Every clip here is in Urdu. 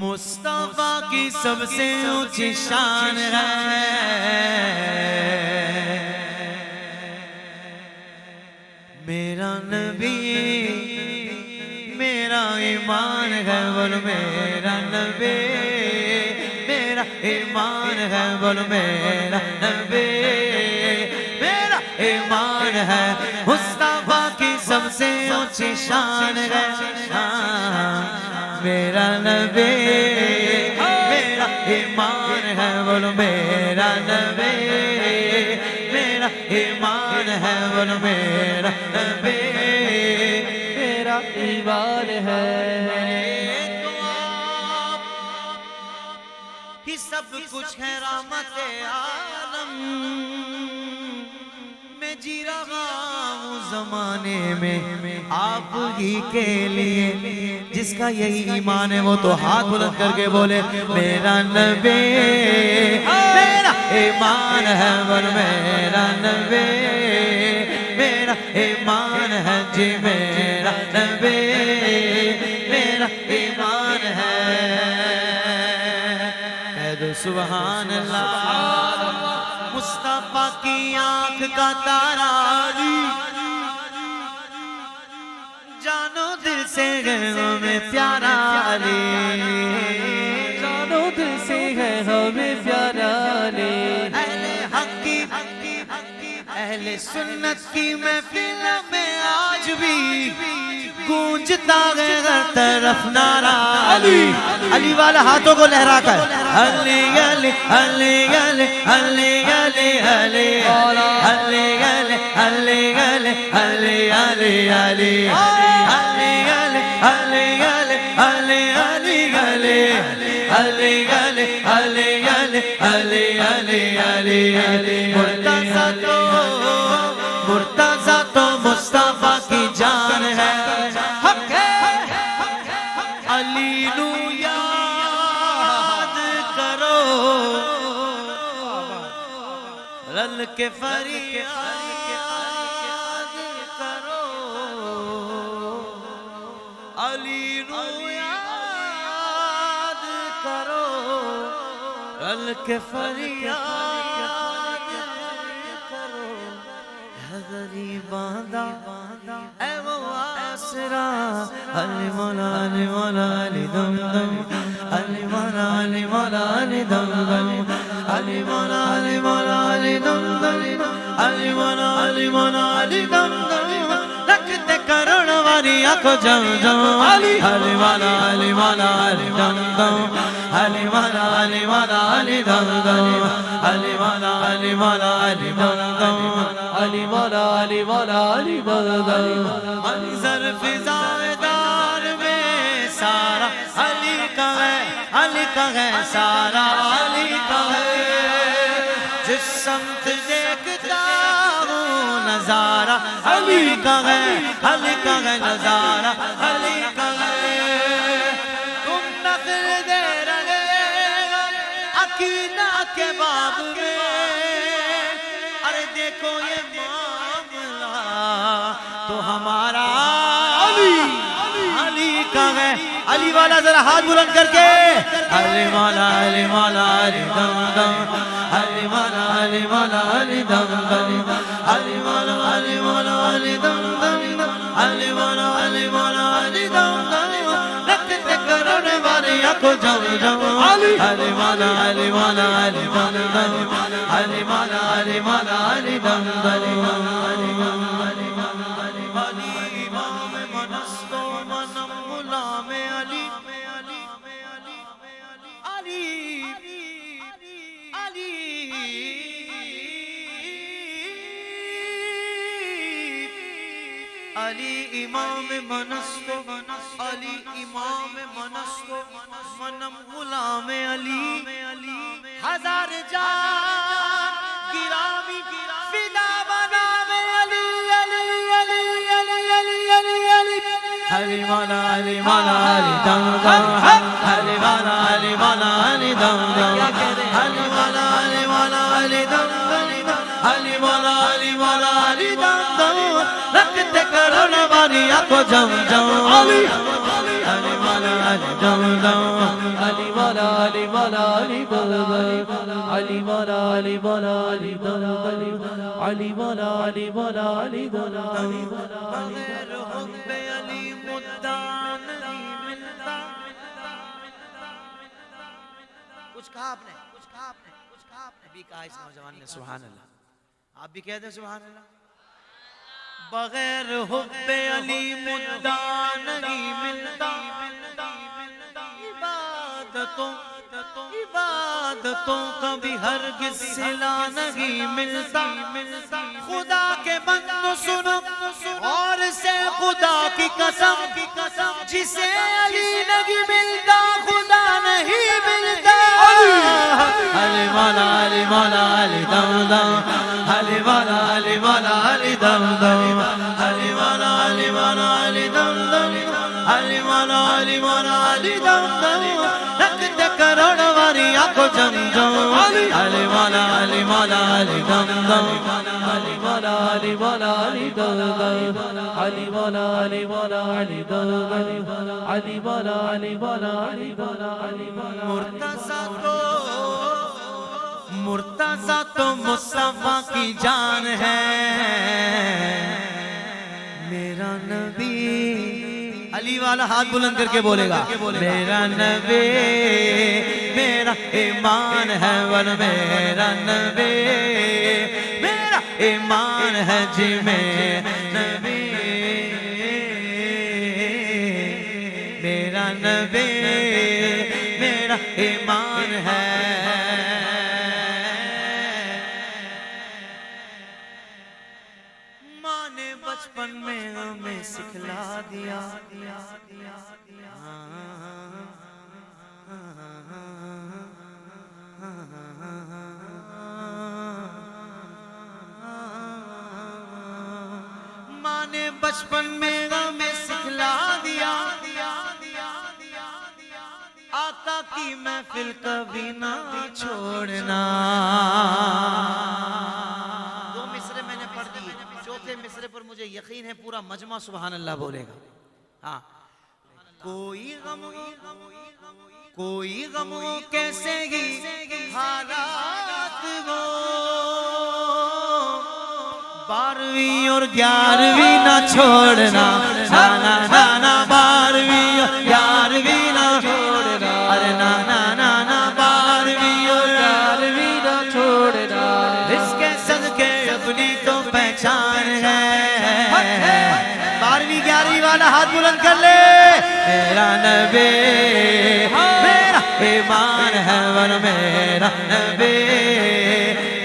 مصطفیٰ کی سب سے اونچی شان ہے میرا نبی، میرا ایمان ہے بولو میرا نبی، میرا ایمان ہے بولو میرا نبی، میرا ایمان ہے مصطفیٰ کی سب سے اونچی شان ہے میرا نبی، میرا ایمان ہے بولو میرا نبی، میرا ایمان ہے بولو میرا نبی، میرا ایمان ہے تو آپ ہی سب کچھ ہے رحمت عالم میں جی رہا ہوں زمانے میں آپ ہی کے لیے جس کا یہی ایمان ہے وہ تو ہاتھ بلند کر کے بولے میرا نبی، میرا ایمان ہے بول میرا نبی، میرا ایمان ہے جی میرا نبی، میرا ایمان ہے کہہ دو سبحان اللہ۔ مصطفیٰ کی آنکھ کا تارا علی جانو دل سے ہے ہمیں پیارا علی، جانو دل سے ہے ہمیں پیارا علی، اہل حق کی اہل سنت کی محفل میں آج بھی گونجتا ہے ہر طرف نعرہ علی، علی والا ہاتھوں کو لہرا کر علی علی علی علی علی علی علی علی علی علی علی علی علی علی مرتضیٰ تو مصطفیٰ کی جان ہے، حق ہے علی نو یاد کرو رل کے فریاد کرو علی نو یاد کرو رل کے فریاد کرو غریباں دا اے وہ آسرا علی مولا علی مولا علی دم دم علی مولا علی مولا علی دم دم علی مولا علی مولا علی دم دم علی مولا علی مولا علی دم دم رکھتے کروڑ والی آنکھوں جم جم علی مولا علی مولا علی دم دم علی مولا علی مولا علی دم دم علی مولا علی مولا علی دم دم علی مولا علی مولا علی دم دم منظر فضائے دار میں سارا علی کا ہے، علی کا ہے سارا علی کا ہے، جس سمت دیکھتا ہوں نظارہ علی کا ہے، علی کا ہے نظارہ علی کا ہے، تم نقل دے رہے عقیدہ کے باب میں، ارے دیکھو یہ معاملہ تو ہمارا علی کا ہے، علی والا ذرا ہاتھ بلند کر کے علی مولا علی مولا علی دم دم علی مولا علی مولا علی دم دم علی مولا علی مولا علی دم دم علی مولا علی مولا علی دم دم رکھتے کروڑ والی آنکھوں جم جم علی مولا علی مولا علی دم دم علی مولا علی مولا علی دم دم علی امام منستو علی امام منستو منم غلام علی ہزار جان گرامی فدا بنام علی علی علی علی علی علی علی علی مولا علی مولا علی دم دم علی مولا علی مولا علی دم دم علی مولا علی مولا علی دم دم علی مولا علی مولا علی دم دم رکھتے کروڑ والی آنکھوں جم جم علی مولا علی دم دم علی مولا علی مولا علی مولا علی مولا علی مولا علی مولا علی مولا علی مولا علی مولا بغیر حب علی مدعا نہیں ملتا. کچھ کہا آپ نے بھی کہا اس نوجوان نے. سبحان اللہ. آپ بھی کہتے ہیں سبحان اللہ. بغیر حب علی مدعا نہیں ملتا. عبادتوں کا بھی ہرگز صلہ نہیں ملتا. خدا کے بندو سنو اور سے خدا کی قسم, جسے علی نہیں ملتا خدا نہیں ملتا. علی مولا علی مولا علی دم دم, علی مولا علی مولا علی دم دم, علی مولا علی مولا علی دم دم, علی مولا علی مولا علی دم دم. رکھتے کروڑ واری آنکھوں جم جم, علی مولا علی مولا علی دم دم, علی مولا علی مولا علی دم دم, علی مولا علی مولا علی دم دم, علی مولا علی مولا علی دم علی مولا. مرتضیٰ تو مصطفیٰ کی جان ہے, میرا نبی. علی والا ہاتھ بلند کر کے بولے گا, میرا نبی میرا ایمان ہے, ور میرا نبی میرا ایمان ہے جی, میرا نبی میرا نبی میرا ایمان ہے. ماں نے بچپن میں ہمیں سکھلا دیا, ماں نے بچپن میں ہمیں سکھلا دیا. آقا کی محفل کبھی نہ چھوڑنا. دو مصرے میں نے پڑھ دی, چوتھے مصرے پر مجھے یقین ہے پورا مجمع سبحان اللہ بولے گا. ہاں. کوئی غم ہو کیسے ہی حالات ہو, 12ویں اور 11ویں نہ چھوڑنا, نانا نانا 12ویں اور 11ویں نہ چھوڑنا, ارے نانا نانا 12ویں اور 11ویں نہ چھوڑنا. اس کے صدقے اپنی تو پہچان ہے. 12ویں 11ویں والا ہاتھ بلند کر لے. میرا نبی میرا ایمان ہے, ور میرا نبی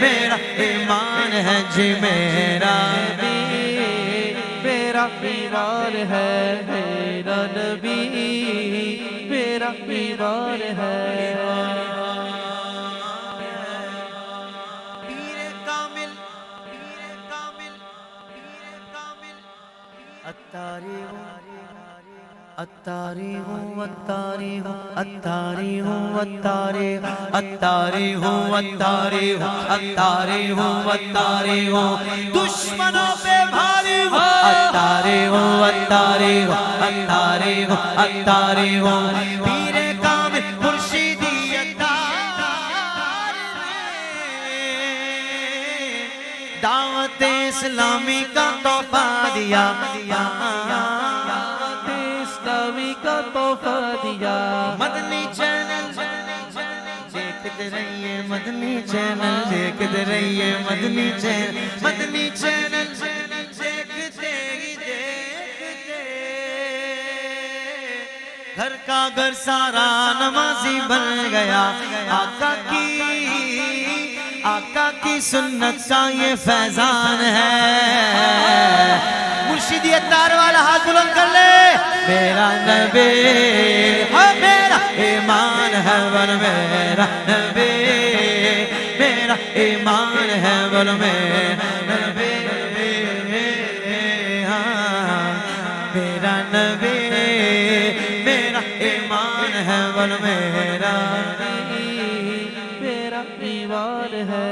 میرا ایمان ہے جی, میرا نبی میرا ایمان ہے, میرا نبی میرا ایمان ہے. پیر کامل اتاری ہوں اتاری ہوں اتاری ہوں اتاری اتاری ہوں اتاری ہوں اتاری ہوں اتاری ہوں, دشمنوں پہ بھاری ہوں. اتاری ہوں اتاری ہوں اتاری ہوں اتاری ہوں, پیر کامل مرشدی اتار دعوت اسلامی کا تحفہ دیا. کا تحفہ دیا. مدنی چینل دیکھتے رہیے, مدنی چینل دیکھتے رہیے, مدنی چینل مدنی چینل دیکھتے ہی دیکھتے گھر کا گھر سارا نمازی بن گیا. آقا کی سنت کا یہ فیضان ہے. مرشدی اتار والا ہاتھ بلند کر لے. میرا نبی میرا ایمان ہے, ور میرا نبی میرا ایمان ہے, ور میرا نبی میرا نبی میرا ایمان ہے, ور میرا میرا ایمان ہے.